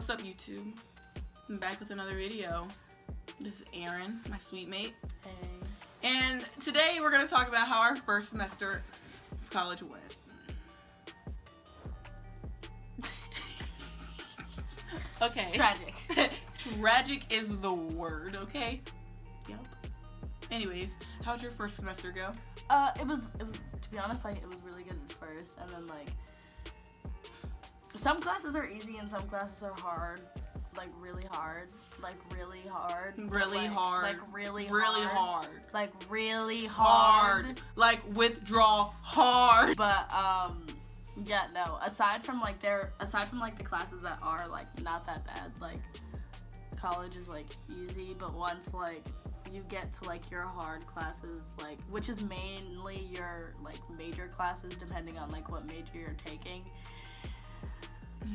What's up, YouTube? I'm back with another video. This is Erin, my sweet mate. Hey. And today we're going to talk about how our first semester of college went. Okay. Tragic. Tragic is the word, okay? Yep. Anyways, how'd your first semester go? It was to be honest, it was really good at first, and then some classes are easy and some classes are hard, really hard. Like withdraw hard. But yeah, no. Aside from the classes that are not that bad, college is easy, but once you get to your hard classes, which is mainly your major classes, depending on what major you're taking,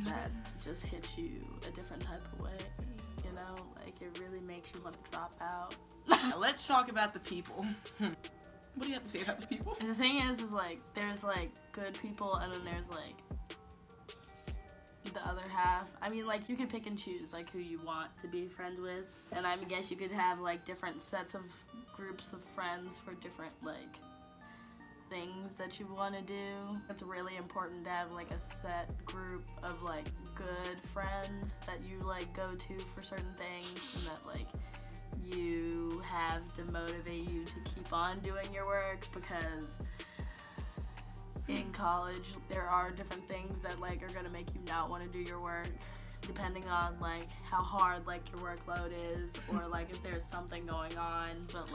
that just hits you a different type of way, you know? It really makes you want to drop out. Let's talk about the people. What do you have to say about the people? The thing is there's good people, and then there's the other half. I mean, you could pick and choose who you want to be friends with, and I guess you could have different sets of groups of friends for different things that you want to do. It's really important to have a set group of good friends that you go to for certain things, and that you have to motivate you to keep on doing your work, because in college there are different things that are gonna make you not want to do your work, depending on how hard your workload is, or if there's something going on. But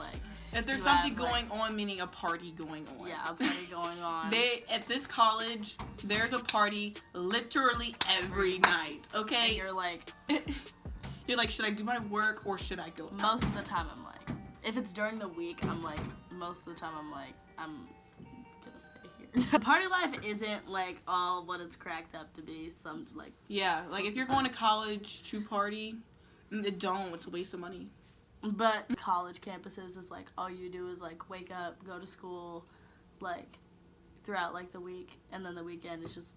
if there's something going on, meaning a party going on. Yeah, a party going on. At this college, there's a party literally every night. Okay. And you're you're should I do my work or should I go out? Most of the time I'm if it's during the week, I'm most of the time I'm gonna stay here. Party life isn't all what it's cracked up to be. Yeah, if you're going to college to party, it's a waste of money. But college campuses is all you do is wake up, go to school, throughout the week, and then the weekend is just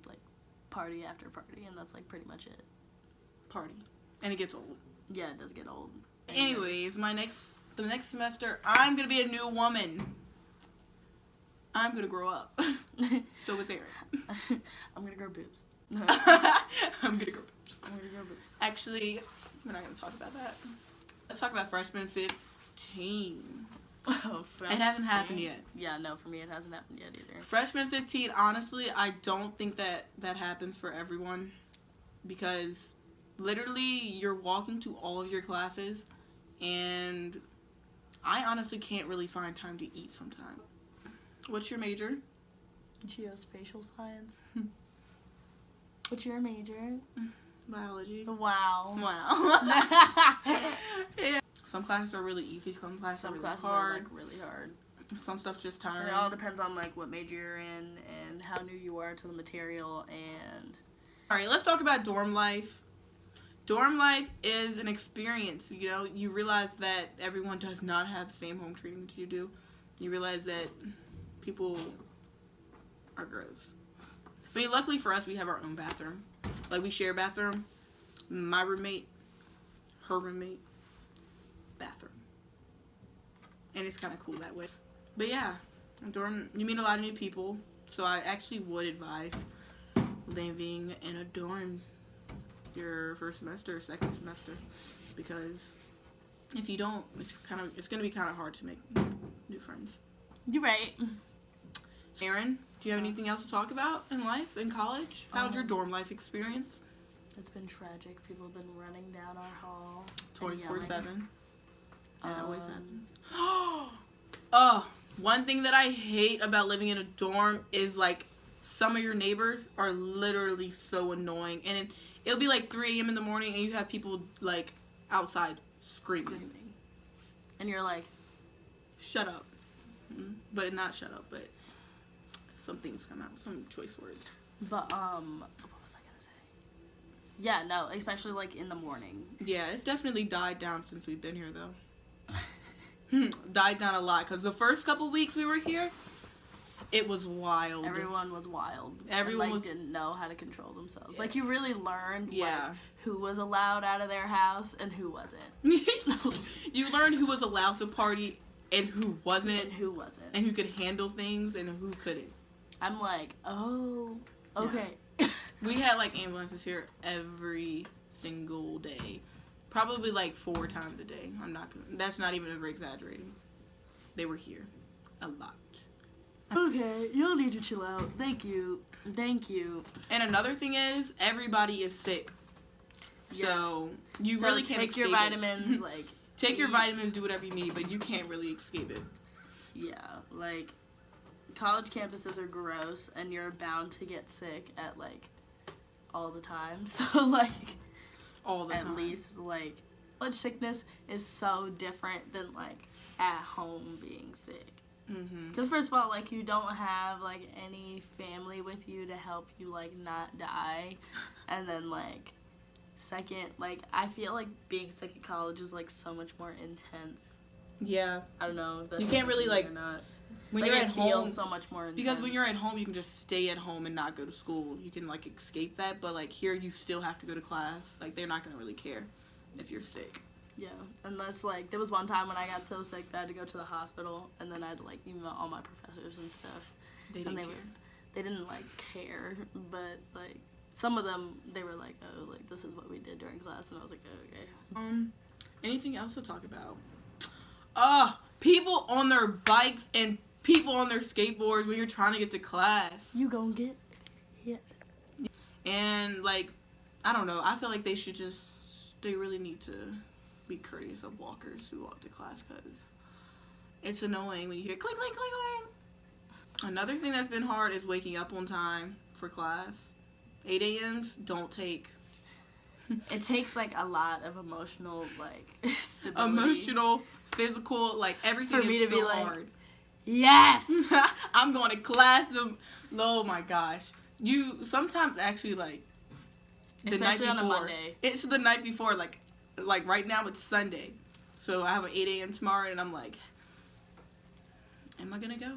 party after party, and that's pretty much it. Party. And it gets old. Yeah, it does get old. Anyways, the next semester, I'm gonna be a new woman. I'm gonna grow up. So is Erin. I'm gonna grow boobs. I'm gonna grow boobs. Actually, we're not gonna talk about that. Let's talk about freshman 15. Oh, it hasn't happened yet. Yeah, no, for me it hasn't happened yet either. Freshman 15, honestly, I don't think that happens for everyone, because literally you're walking to all of your classes, and I honestly can't really find time to eat sometimes. What's your major? Geospatial science. What's your major? Biology. Wow. Yeah. Some classes are really easy. Some classes are really hard. Some stuff just tiring. It all depends on what major you're in and how new you are to the material. And all right, let's talk about dorm life. Dorm life is an experience. You know, you realize that everyone does not have the same home treatment that you do. You realize that people are gross. I mean, luckily for us, we have our own bathroom. We share a bathroom. My roommate, her roommate, bathroom. And it's kind of cool that way. But yeah, dorm, you meet a lot of new people. So I actually would advise living in a dorm your first semester or second semester, because if you don't, it's gonna be kind of hard to make new friends. You're right. Erin, do you have anything else to talk about in life, in college? How's your dorm life experience? It's been tragic. People have been running down our hall 24/7. That always happens. One thing that I hate about living in a dorm is some of your neighbors are literally so annoying, and it'll be 3 a.m. in the morning, and you have people outside screaming. And you're shut up. But not shut up, but some things come out, some choice words. But what was I gonna say? Yeah, no, especially in the morning. Yeah, it's definitely died down since we've been here, though. Died down a lot, because the first couple weeks we were here, It was wild. Everyone was wild. Everyone and, was... didn't know how to control themselves. Yeah. Like, you really learned, Yeah. like, who was allowed out of their house and who wasn't. You learned who was allowed to party and who wasn't. And who wasn't. And who could handle things and who couldn't. I'm like, oh, okay. We had, like, ambulances here every single day. Probably, like, 4 times a day. That's not even over exaggerating. They were here. A lot. Okay, you'll need to chill out. Thank you. Thank you. And another thing is, everybody is sick. Yes. So, you really can't take your escape vitamins, it. like... Take your vitamins, do whatever you need, but you can't really escape it. Yeah, like, college campuses are gross, and you're bound to get sick at, like, all the time. So, like... All the time. At least, like, college sickness is so different than, like, at home being sick. Because first of all, like, you don't have, like, any family with you to help you, like, not die. And then, like, second, like, I feel like being sick at college is, like, so much more intense. Yeah. I don't know if that's... You can't really, like... Or not. When like, you're it at home... feels so much more intense. Because when you're at home, you can just stay at home and not go to school. You can, like, escape that. But, like, here, you still have to go to class. Like, they're not going to really care if you're sick. Yeah, unless, like, there was one time when I got so sick that I had to go to the hospital, and then I had to, like, email all my professors and stuff. They didn't care. They didn't, like, care, but, like, some of them, they were like, oh, like, this is what we did during class, and I was like, oh, okay. Anything else to talk about? People on their bikes and people on their skateboards when you're trying to get to class. You gonna get hit. And, like, I don't know, I feel like they really need to be courteous of walkers who walk to class, because it's annoying when you hear clink, clink, clink, clink. Another thing that's been hard is waking up on time for class. 8 a.m.s don't take. It takes, like, a lot of emotional, like, stability. Emotional, physical, like, everything For me is to be so like, hard. Yes! I'm going to class. Oh my gosh. You sometimes actually, like, the Especially night before. on a Monday. It's the night before, like right now it's Sunday. So I have an 8 a.m. tomorrow, and I'm like, am I going to go?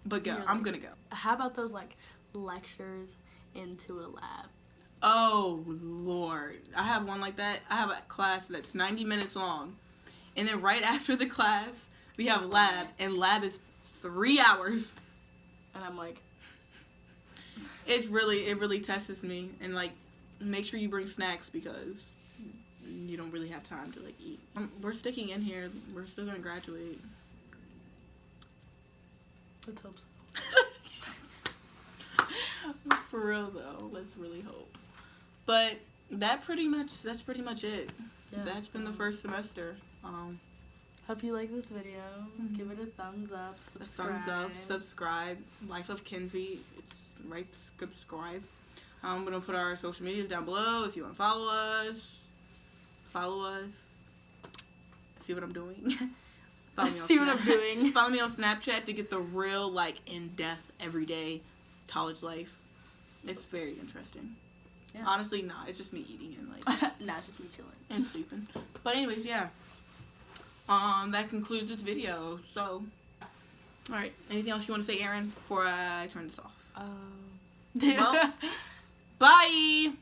But go. You're I'm like, going to go. How about those, like, lectures into a lab? Oh, Lord. I have one like that. I have a class that's 90 minutes long. And then right after the class, we have lab. And lab is 3 hours. And I'm like... It really tests me. And, like, make sure you bring snacks, because you don't really have time to, like, eat. We're sticking in here. We're still going to graduate. Let's hope so. For real, though. Let's really hope. But that's pretty much it. Yeah, That's been the first semester. Hope you like this video. Give it a thumbs up. Subscribe. Thumbs up, subscribe. Life of Kenzie. It's right. Subscribe. I'm gonna put our social medias down below if you want to follow us. Follow us. See what I'm doing. Follow me on See what I'm doing. Follow me on Snapchat to get the real, like, in-depth, everyday college life. It's very interesting. Yeah. Honestly, nah. It's just me eating and, like, Not just me chilling. and sleeping. But anyways, yeah. That concludes this video. So, alright. Anything else you want to say, Aaron, before I turn this off? Well, Bye!